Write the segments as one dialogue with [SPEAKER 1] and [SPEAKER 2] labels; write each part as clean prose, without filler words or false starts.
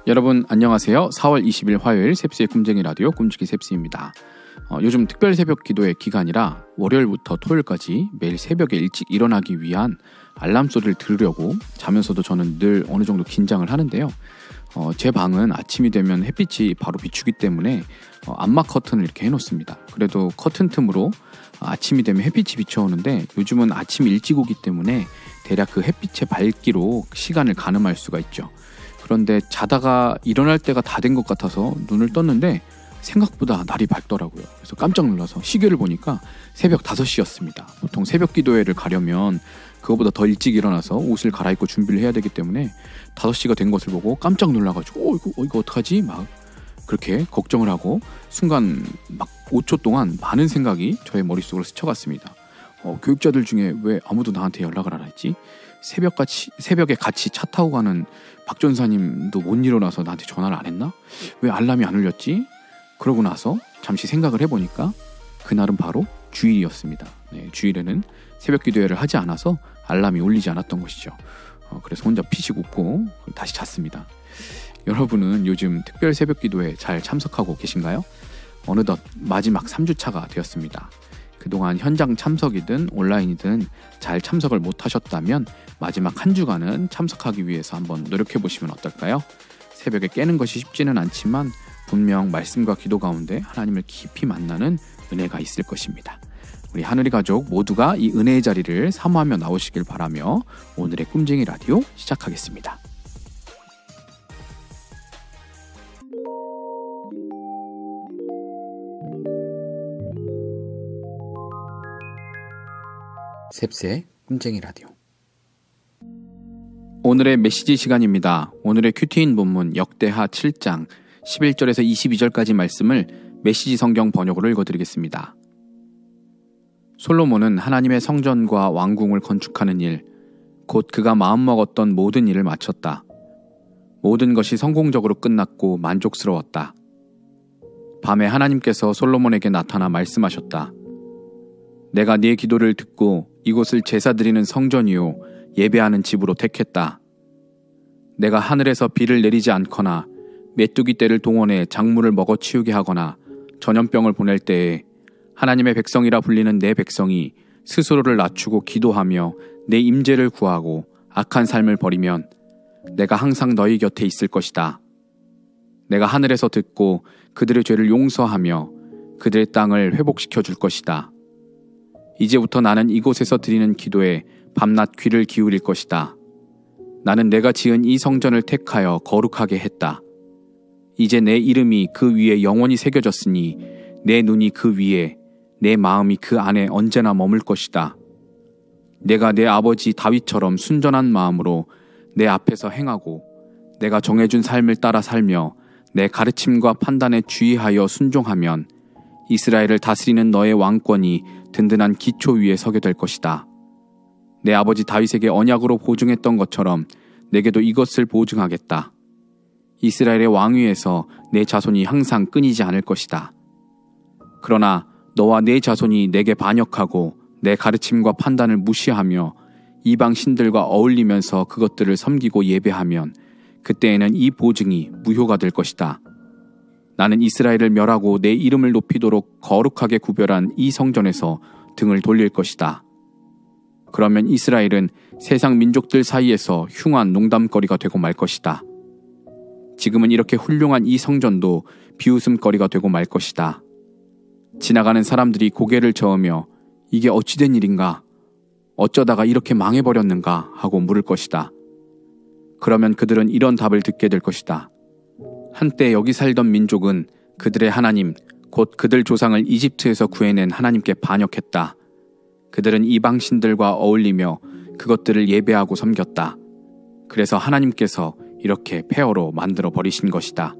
[SPEAKER 1] 여러분 안녕하세요. 4월 20일 화요일 셉스의 꿈쟁이 라디오 꿈치기 셉스입니다. 요즘 특별 새벽 기도의 기간이라 월요일부터 토요일까지 매일 새벽에 일찍 일어나기 위한 알람 소리를 들으려고 자면서도 저는 늘 어느 정도 긴장을 하는데요. 제 방은 아침이 되면 햇빛이 바로 비추기 때문에 암막 커튼을 이렇게 해놓습니다. 그래도 커튼 틈으로 아침이 되면 햇빛이 비춰오는데 요즘은 아침 일찍 오기 때문에 대략 그 햇빛의 밝기로 시간을 가늠할 수가 있죠. 그런데 자다가 일어날 때가 다 된 것 같아서 눈을 떴는데 생각보다 날이 밝더라고요. 그래서 깜짝 놀라서 시계를 보니까 새벽 5시였습니다. 보통 새벽 기도회를 가려면 그거보다 더 일찍 일어나서 옷을 갈아입고 준비를 해야 되기 때문에 5시가 된 것을 보고 깜짝 놀라가지고 이거 어떡하지? 막 그렇게 걱정을 하고 순간 막 5초 동안 많은 생각이 저의 머릿속으로 스쳐갔습니다. 교육자들 중에 왜 아무도 나한테 연락을 안 했지? 새벽에 같이 차 타고 가는 박 전사님도 못 일어나서 나한테 전화를 안 했나? 왜 알람이 안 울렸지? 그러고 나서 잠시 생각을 해보니까 그날은 바로 주일이었습니다. 네, 주일에는 새벽 기도회를 하지 않아서 알람이 울리지 않았던 것이죠. 그래서 혼자 피식 웃고 다시 잤습니다. 여러분은 요즘 특별 새벽 기도회 잘 참석하고 계신가요? 어느덧 마지막 3주차가 되었습니다. 그동안 현장 참석이든 온라인이든 잘 참석을 못하셨다면 마지막 한 주간은 참석하기 위해서 한번 노력해보시면 어떨까요? 새벽에 깨는 것이 쉽지는 않지만 분명 말씀과 기도 가운데 하나님을 깊이 만나는 은혜가 있을 것입니다. 우리 하늘이 가족 모두가 이 은혜의 자리를 사모하며 나오시길 바라며 오늘의 꿈쟁이 라디오 시작하겠습니다. 셉스의 꿈쟁이 라디오. 오늘의 메시지 시간입니다. 오늘의 큐티인 본문 역대하 7장 11절에서 22절까지 말씀을 메시지 성경 번역으로 읽어드리겠습니다. 솔로몬은 하나님의 성전과 왕궁을 건축하는 일, 곧 그가 마음먹었던 모든 일을 마쳤다. 모든 것이 성공적으로 끝났고 만족스러웠다. 밤에 하나님께서 솔로몬에게 나타나 말씀하셨다. 내가 네 기도를 듣고 이곳을 제사드리는 성전이요 예배하는 집으로 택했다. 내가 하늘에서 비를 내리지 않거나 메뚜기 떼를 동원해 작물을 먹어치우게 하거나 전염병을 보낼 때에 하나님의 백성이라 불리는 내 백성이 스스로를 낮추고 기도하며 내 임재를 구하고 악한 삶을 버리면 내가 항상 너희 곁에 있을 것이다. 내가 하늘에서 듣고 그들의 죄를 용서하며 그들의 땅을 회복시켜 줄 것이다. 이제부터 나는 이곳에서 드리는 기도에 밤낮 귀를 기울일 것이다. 나는 내가 지은 이 성전을 택하여 거룩하게 했다. 이제 내 이름이 그 위에 영원히 새겨졌으니 내 눈이 그 위에, 내 마음이 그 안에 언제나 머물 것이다. 내가 내 아버지 다윗처럼 순전한 마음으로 내 앞에서 행하고 내가 정해준 삶을 따라 살며 내 가르침과 판단에 주의하여 순종하면 이스라엘을 다스리는 너의 왕권이 든든한 기초 위에 서게 될 것이다. 내 아버지 다윗에게 언약으로 보증했던 것처럼 내게도 이것을 보증하겠다. 이스라엘의 왕위에서 내 자손이 항상 끊이지 않을 것이다. 그러나 너와 내 자손이 내게 반역하고 내 가르침과 판단을 무시하며 이방 신들과 어울리면서 그것들을 섬기고 예배하면 그때에는 이 보증이 무효가 될 것이다. 나는 이스라엘을 멸하고 내 이름을 높이도록 거룩하게 구별한 이 성전에서 등을 돌릴 것이다. 그러면 이스라엘은 세상 민족들 사이에서 흉한 농담거리가 되고 말 것이다. 지금은 이렇게 훌륭한 이 성전도 비웃음거리가 되고 말 것이다. 지나가는 사람들이 고개를 저으며 이게 어찌된 일인가? 어쩌다가 이렇게 망해버렸는가? 하고 물을 것이다. 그러면 그들은 이런 답을 듣게 될 것이다. 한때 여기 살던 민족은 그들의 하나님, 곧 그들 조상을 이집트에서 구해낸 하나님께 반역했다. 그들은 이방 신들과 어울리며 그것들을 예배하고 섬겼다. 그래서 하나님께서 이렇게 폐허로 만들어 버리신 것이다.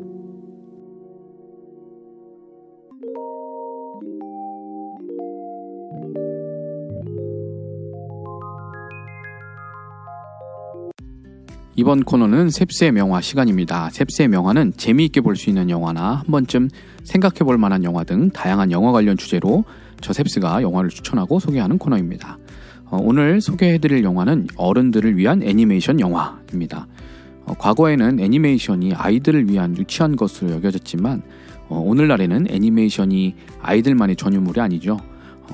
[SPEAKER 1] 이번 코너는 셉스의 명화 시간입니다. 셉스의 명화는 재미있게 볼 수 있는 영화나 한 번쯤 생각해볼 만한 영화 등 다양한 영화 관련 주제로 저 셉스가 영화를 추천하고 소개하는 코너입니다. 오늘 소개해드릴 영화는 어른들을 위한 애니메이션 영화입니다. 과거에는 애니메이션이 아이들을 위한 유치한 것으로 여겨졌지만 오늘날에는 애니메이션이 아이들만의 전유물이 아니죠.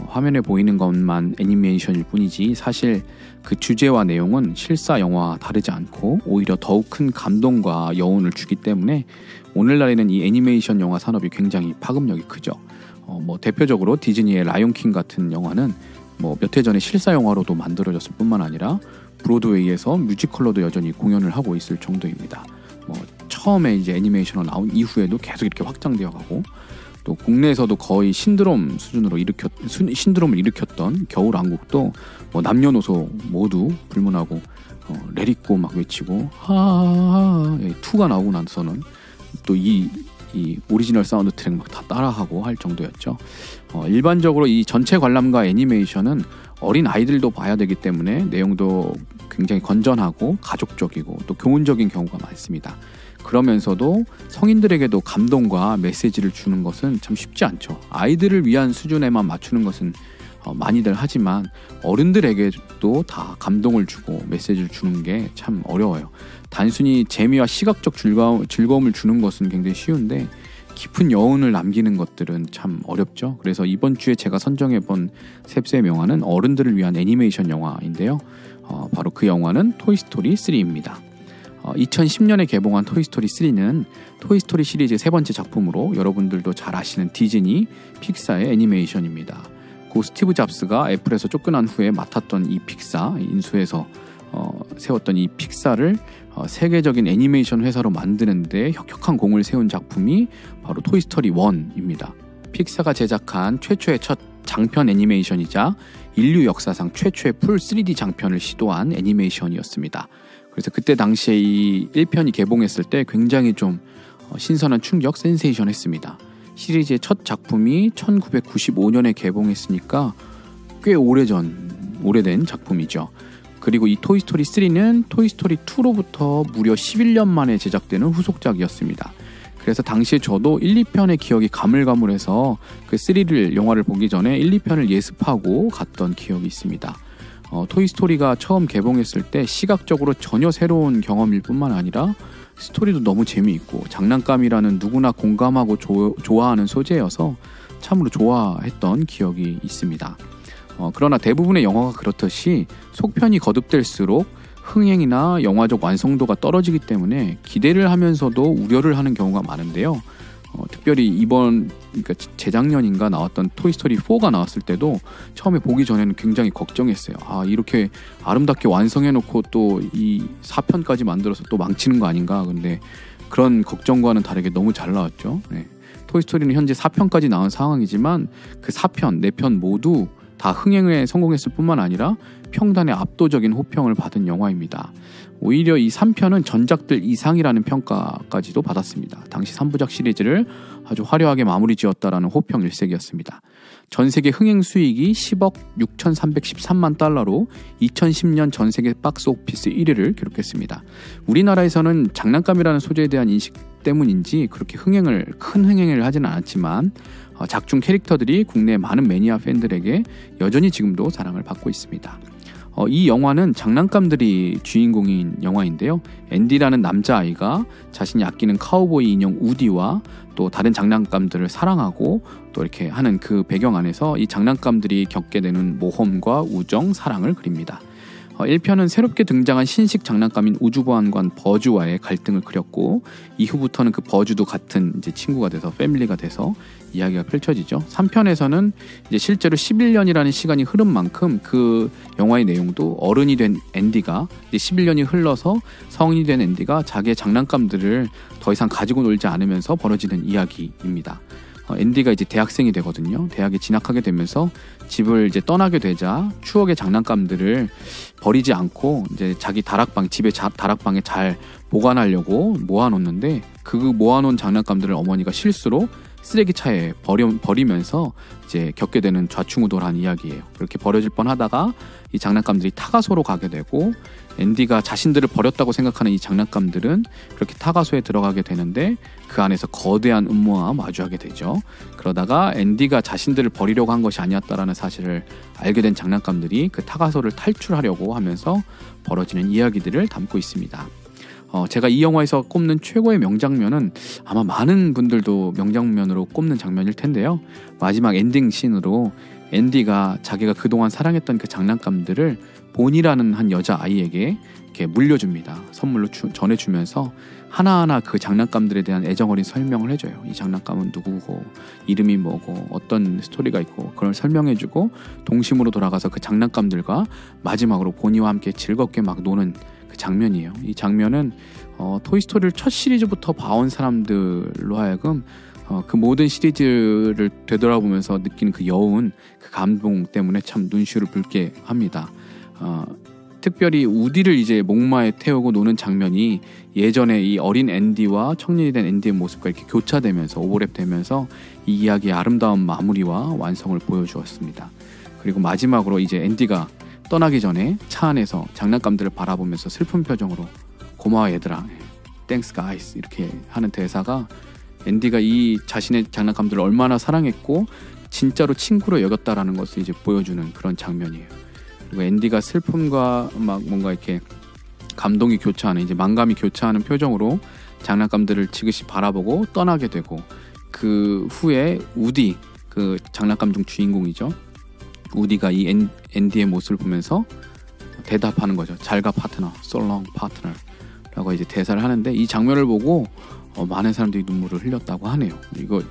[SPEAKER 1] 화면에 보이는 것만 애니메이션일 뿐이지 사실 그 주제와 내용은 실사 영화와 다르지 않고 오히려 더욱 큰 감동과 여운을 주기 때문에 오늘날에는 이 애니메이션 영화 산업이 굉장히 파급력이 크죠. 대표적으로 디즈니의 라이온킹 같은 영화는 몇 해 전에 실사 영화로도 만들어졌을 뿐만 아니라 브로드웨이에서 뮤지컬로도 여전히 공연을 하고 있을 정도입니다. 처음에 이제 애니메이션으로 나온 이후에도 계속 이렇게 확장되어 가고 또 국내에서도 거의 신드롬을 일으켰던 겨울왕국도 남녀노소 모두 불문하고 레릿고 막 외치고 하하하 2가 나오고 나서는 또 이 오리지널 사운드 트랙 막 다 따라하고 할 정도였죠. 일반적으로 이 전체 관람가 애니메이션은 어린 아이들도 봐야 되기 때문에 내용도 굉장히 건전하고 가족적이고 또 교훈적인 경우가 많습니다. 그러면서도 성인들에게도 감동과 메시지를 주는 것은 참 쉽지 않죠. 아이들을 위한 수준에만 맞추는 것은 많이들 하지만 어른들에게도 다 감동을 주고 메시지를 주는 게 참 어려워요. 단순히 재미와 시각적 즐거움을 주는 것은 굉장히 쉬운데 깊은 여운을 남기는 것들은 참 어렵죠. 그래서 이번 주에 제가 선정해본 셉스의 명화는 어른들을 위한 애니메이션 영화인데요. 바로 그 영화는 토이스토리 3입니다. 2010년에 개봉한 토이스토리 3는 토이스토리 시리즈의 세 번째 작품으로 여러분들도 잘 아시는 디즈니 픽사의 애니메이션입니다. 고 스티브 잡스가 애플에서 쫓겨난 후에 맡았던 이 픽사 인수해서 세웠던 이 픽사를 세계적인 애니메이션 회사로 만드는 데 혁혁한 공을 세운 작품이 바로 토이스토리 1입니다. 픽사가 제작한 최초의 첫 장편 애니메이션이자 인류 역사상 최초의 풀 3D 장편을 시도한 애니메이션이었습니다. 그래서 그때 당시에 이 1편이 개봉했을 때 굉장히 좀 신선한 충격, 센세이션했습니다. 시리즈의 첫 작품이 1995년에 개봉했으니까 꽤 오래된 작품이죠. 그리고 이 토이스토리 3는 토이스토리 2로부터 무려 11년 만에 제작되는 후속작이었습니다. 그래서 당시에 저도 1, 2편의 기억이 가물가물해서 그 3를 영화를 보기 전에 1, 2편을 예습하고 갔던 기억이 있습니다. 토이스토리가 처음 개봉했을 때 시각적으로 전혀 새로운 경험일 뿐만 아니라 스토리도 너무 재미있고 장난감이라는 누구나 공감하고 좋아하는 소재여서 참으로 좋아했던 기억이 있습니다. 그러나 대부분의 영화가 그렇듯이 속편이 거듭될수록 흥행이나 영화적 완성도가 떨어지기 때문에 기대를 하면서도 우려를 하는 경우가 많은데요. 특별히 그러니까 재작년인가 나왔던 토이스토리 4가 나왔을 때도 처음에 보기 전에는 굉장히 걱정했어요. 이렇게 아름답게 완성해놓고 또 이 4편까지 만들어서 또 망치는 거 아닌가. 근데 그런 걱정과는 다르게 너무 잘 나왔죠. 네. 토이스토리는 현재 4편까지 나온 상황이지만 그 4편, 4편 모두 다 흥행에 성공했을 뿐만 아니라 평단의 압도적인 호평을 받은 영화입니다. 오히려 이 3편은 전작들 이상이라는 평가까지도 받았습니다. 당시 3부작 시리즈를 아주 화려하게 마무리 지었다라는 호평 일색이었습니다. 전세계 흥행 수익이 10억 6,313만 달러로 2010년 전세계 박스오피스 1위를 기록했습니다. 우리나라에서는 장난감이라는 소재에 대한 인식 때문인지 그렇게 큰 흥행을 하지는 않았지만 작중 캐릭터들이 국내 많은 매니아 팬들에게 여전히 지금도 사랑을 받고 있습니다. 이 영화는 장난감들이 주인공인 영화인데요. 앤디라는 남자아이가 자신이 아끼는 카우보이 인형 우디와 또 다른 장난감들을 사랑하고 또 이렇게 하는 그 배경 안에서 이 장난감들이 겪게 되는 모험과 우정, 사랑을 그립니다. 1편은 새롭게 등장한 신식 장난감인 우주보안관 버즈와의 갈등을 그렸고 이후부터는 그 버즈도 같은 이제 친구가 돼서 패밀리가 돼서 이야기가 펼쳐지죠. 3편에서는 이제 실제로 11년이라는 시간이 흐른 만큼 그 영화의 내용도 어른이 된 앤디가 이제 11년이 흘러서 성인이 된 앤디가 자기의 장난감들을 더 이상 가지고 놀지 않으면서 벌어지는 이야기입니다. 앤디가 이제 대학생이 되거든요. 대학에 진학하게 되면서 집을 이제 떠나게 되자 추억의 장난감들을 버리지 않고 이제 자기 집의 다락방에 잘 보관하려고 모아놓는데 그 모아놓은 장난감들을 어머니가 실수로 쓰레기차에 버리면서 이제 겪게 되는 좌충우돌한 이야기예요. 그렇게 버려질 뻔하다가 이 장난감들이 타가소로 가게 되고, 앤디가 자신들을 버렸다고 생각하는 이 장난감들은 그렇게 타가소에 들어가게 되는데 그 안에서 거대한 음모와 마주하게 되죠. 그러다가 앤디가 자신들을 버리려고 한 것이 아니었다라는 사실을 알게 된 장난감들이 그 타가소를 탈출하려고 하면서 벌어지는 이야기들을 담고 있습니다. 제가 이 영화에서 꼽는 최고의 명장면은 아마 많은 분들도 명장면으로 꼽는 장면일 텐데요. 마지막 엔딩 씬으로 앤디가 자기가 그동안 사랑했던 그 장난감들을 본이라는 한 여자아이에게 이렇게 물려줍니다. 선물로 전해주면서 하나하나 그 장난감들에 대한 애정어린 설명을 해줘요. 이 장난감은 누구고, 이름이 뭐고, 어떤 스토리가 있고, 그걸 설명해주고 동심으로 돌아가서 그 장난감들과 마지막으로 보니와 함께 즐겁게 막 노는 그 장면이에요. 이 장면은 토이스토리를 첫 시리즈부터 봐온 사람들로 하여금 그 모든 시리즈를 되돌아보면서 느끼는 그 여운, 그 감동 때문에 참 눈시울을 붉게 합니다. 특별히 우디를 이제 목마에 태우고 노는 장면이 예전에 이 어린 앤디와 청년이 된 앤디의 모습과 이렇게 교차되면서 오버랩되면서 이 이야기의 아름다운 마무리와 완성을 보여주었습니다. 그리고 마지막으로 이제 앤디가 떠나기 전에 차 안에서 장난감들을 바라보면서 슬픈 표정으로 고마워 얘들아, 땡스 가이스 이렇게 하는 대사가 앤디가 이 자신의 장난감들을 얼마나 사랑했고 진짜로 친구로 여겼다라는 것을 이제 보여주는 그런 장면이에요. 그리고 앤디가 슬픔과 막 뭔가 이렇게 감동이 교차하는, 이제 만감이 교차하는 표정으로 장난감들을 지그시 바라보고 떠나게 되고, 그 후에 우디, 그 장난감 중 주인공이죠. 우디가 이 앤디의 모습을 보면서 대답하는 거죠. 잘가 파트너, so long partner 라고 이제 대사를 하는데, 이 장면을 보고 많은 사람들이 눈물을 흘렸다고 하네요. 이거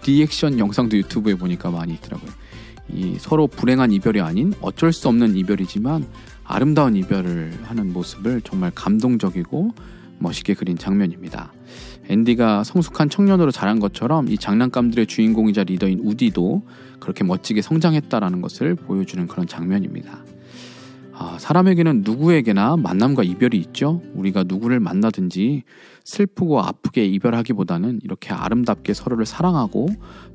[SPEAKER 1] 리액션 영상도 유튜브에 보니까 많이 있더라고요. 이 서로 불행한 이별이 아닌 어쩔 수 없는 이별이지만 아름다운 이별을 하는 모습을 정말 감동적이고 멋있게 그린 장면입니다. 앤디가 성숙한 청년으로 자란 것처럼 이 장난감들의 주인공이자 리더인 우디도 그렇게 멋지게 성장했다라는 것을 보여주는 그런 장면입니다. 사람에게는 누구에게나 만남과 이별이 있죠. 우리가 누구를 만나든지 슬프고 아프게 이별하기보다는 이렇게 아름답게 서로를 사랑하고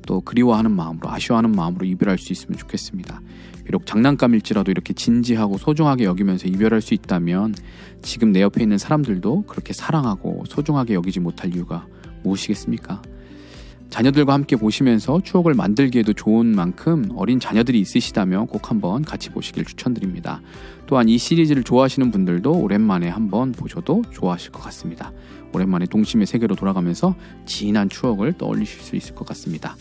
[SPEAKER 1] 또 그리워하는 마음으로, 아쉬워하는 마음으로 이별할 수 있으면 좋겠습니다. 비록 장난감일지라도 이렇게 진지하고 소중하게 여기면서 이별할 수 있다면 지금 내 옆에 있는 사람들도 그렇게 사랑하고 소중하게 여기지 못할 이유가 무엇이겠습니까? 자녀들과 함께 보시면서 추억을 만들기에도 좋은 만큼 어린 자녀들이 있으시다면 꼭 한번 같이 보시길 추천드립니다. 또한 이 시리즈를 좋아하시는 분들도 오랜만에 한번 보셔도 좋아하실 것 같습니다. 오랜만에 동심의 세계로 돌아가면서 진한 추억을 떠올리실 수 있을 것 같습니다.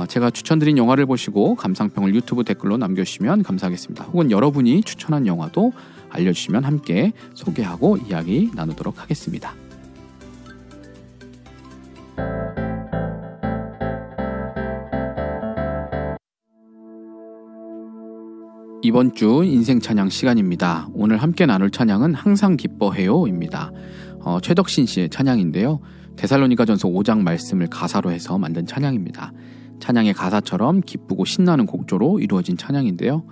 [SPEAKER 1] 제가 추천드린 영화를 보시고 감상평을 유튜브 댓글로 남겨주시면 감사하겠습니다. 혹은 여러분이 추천한 영화도 알려주시면 함께 소개하고 이야기 나누도록 하겠습니다. 이번 주 인생 찬양 시간입니다. 오늘 함께 나눌 찬양은 항상 기뻐해요입니다. 최덕신 씨의 찬양인데요. 데살로니가전서 5장 말씀을 가사로 해서 만든 찬양입니다. 찬양의 가사처럼 기쁘고 신나는 곡조로 이루어진 찬양인데요.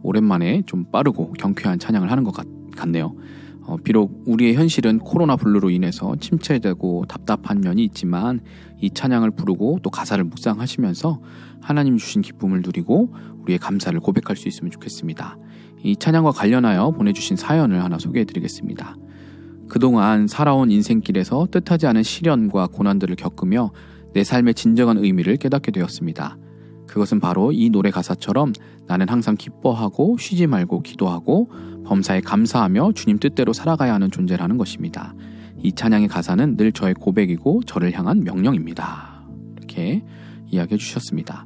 [SPEAKER 1] 오랜만에 좀 빠르고 경쾌한 찬양을 하는 것 같네요. 비록 우리의 현실은 코로나 블루로 인해서 침체되고 답답한 면이 있지만 이 찬양을 부르고 또 가사를 묵상하시면서 하나님 주신 기쁨을 누리고 우리의 감사를 고백할 수 있으면 좋겠습니다. 이 찬양과 관련하여 보내주신 사연을 하나 소개해드리겠습니다. 그동안 살아온 인생길에서 뜻하지 않은 시련과 고난들을 겪으며 내 삶의 진정한 의미를 깨닫게 되었습니다. 그것은 바로 이 노래 가사처럼 나는 항상 기뻐하고 쉬지 말고 기도하고 범사에 감사하며 주님 뜻대로 살아가야 하는 존재라는 것입니다. 이 찬양의 가사는 늘 저의 고백이고 저를 향한 명령입니다. 이렇게 이야기해 주셨습니다.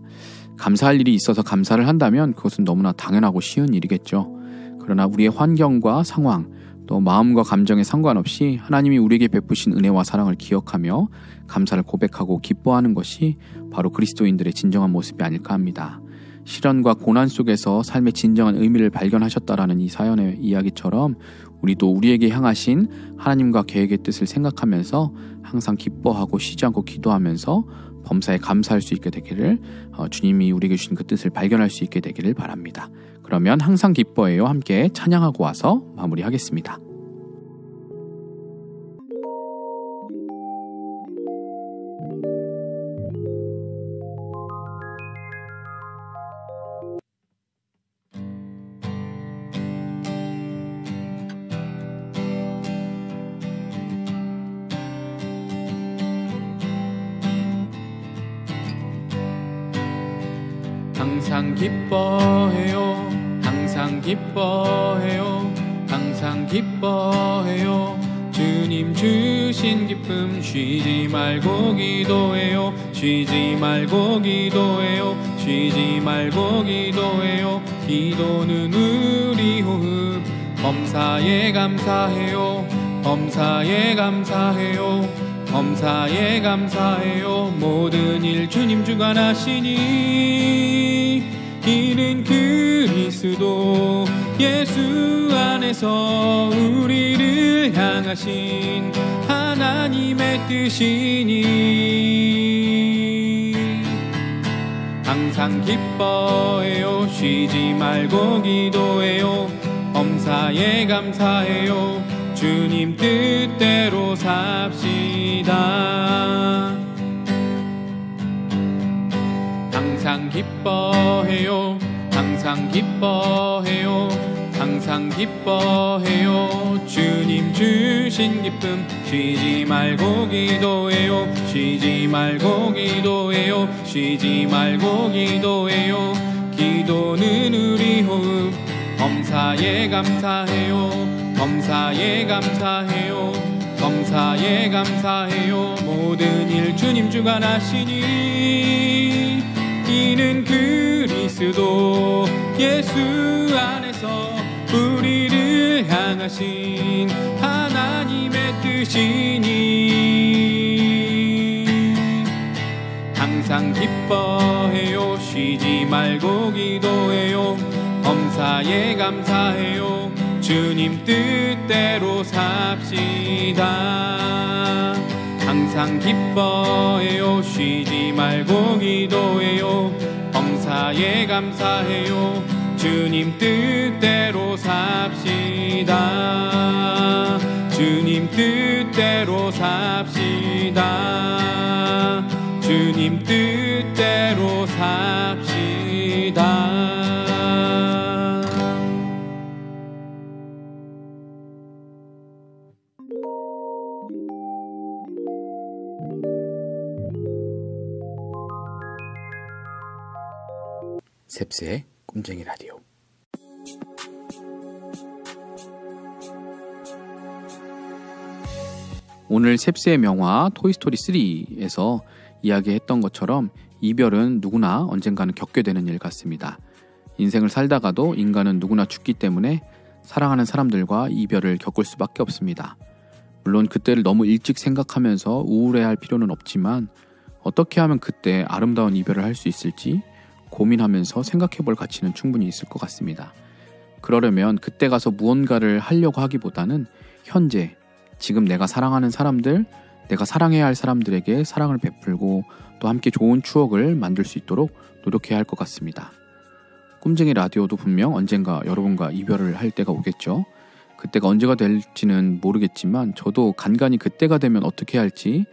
[SPEAKER 1] 감사할 일이 있어서 감사를 한다면 그것은 너무나 당연하고 쉬운 일이겠죠. 그러나 우리의 환경과 상황, 또 마음과 감정에 상관없이 하나님이 우리에게 베푸신 은혜와 사랑을 기억하며 감사를 고백하고 기뻐하는 것이 바로 그리스도인들의 진정한 모습이 아닐까 합니다. 시련과 고난 속에서 삶의 진정한 의미를 발견하셨다라는 이 사연의 이야기처럼 우리도 우리에게 향하신 하나님과 계획의 뜻을 생각하면서 항상 기뻐하고 쉬지 않고 기도하면서 범사에 감사할 수 있게 되기를, 주님이 우리에게 주신 그 뜻을 발견할 수 있게 되기를 바랍니다. 그러면 항상 기뻐해요 함께 찬양하고 와서 마무리하겠습니다. 항상 기뻐해요. 항상 기뻐해요. 항상 기뻐해요. 주님 주신 기쁨 쉬지 말고 기도해요. 쉬지 말고 기도해요. 쉬지 말고 기도해요. 기도는 우리 호흡. 범사에 감사해요. 범사에 감사해요. 범사에 감사해요. 모든 일 주님 주관하시니 이는 그리스도 예수 안에서 우리를 향하신 하나님의 뜻이니 항상 기뻐해요. 쉬지 말고 기도해요. 범사에 감사해요. 주님 뜻대로 삽시다. 항상 기뻐해요. 항상 기뻐해요. 항상 기뻐해요. 주님 주신 기쁨 쉬지 말고 기도해요. 쉬지 말고 기도해요. 쉬지 말고 기도해요. 기도는 우리 호흡. 범사에 감사해요. 범사에 감사해요. 범사에 감사해요. 모든 일 주님 주관하시니 이는 그리스도 예수 안에서 우리를 향하신 하나님의 뜻이니 항상 기뻐해요. 쉬지 말고 기도해요. 범사에 감사해요. 주님 뜻대로 삽시다. 항상 기뻐해요. 쉬지 말고 기도해요. 범사에 감사해요. 주님 뜻대로 삽시다. 주님 뜻대로 삽시다. 주님 뜻대로 삽시다. 셉스의 꿈쟁이 라디오. 오늘 셉스의 명화 토이스토리 3에서 이야기했던 것처럼 이별은 누구나 언젠가는 겪게 되는 일 같습니다. 인생을 살다가도 인간은 누구나 죽기 때문에 사랑하는 사람들과 이별을 겪을 수밖에 없습니다. 물론 그때를 너무 일찍 생각하면서 우울해할 필요는 없지만 어떻게 하면 그때 아름다운 이별을 할 수 있을지 고민하면서 생각해볼 가치는 충분히 있을 것 같습니다. 그러려면 그때 가서 무언가를 하려고 하기보다는 현재, 지금 내가 사랑하는 사람들, 내가 사랑해야 할 사람들에게 사랑을 베풀고 또 함께 좋은 추억을 만들 수 있도록 노력해야 할 것 같습니다. 꿈쟁이 라디오도 분명 언젠가 여러분과 이별을 할 때가 오겠죠. 그때가 언제가 될지는 모르겠지만 저도 간간히 그때가 되면 어떻게 할지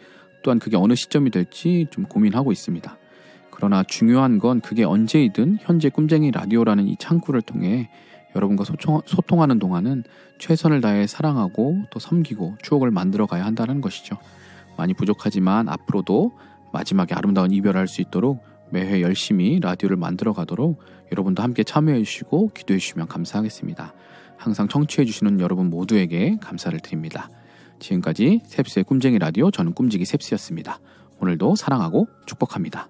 [SPEAKER 1] 또한 그게 어느 시점이 될지 좀 고민하고 있습니다. 그러나 중요한 건 그게 언제이든 현재 꿈쟁이 라디오라는 이 창구를 통해 여러분과 소통하는 동안은 최선을 다해 사랑하고 또 섬기고 추억을 만들어 가야 한다는 것이죠. 많이 부족하지만 앞으로도 마지막에 아름다운 이별을 할 수 있도록 매회 열심히 라디오를 만들어 가도록 여러분도 함께 참여해 주시고 기도해 주시면 감사하겠습니다. 항상 청취해 주시는 여러분 모두에게 감사를 드립니다. 지금까지 셉스의 꿈쟁이 라디오, 저는 꿈지기 셉스였습니다. 오늘도 사랑하고 축복합니다.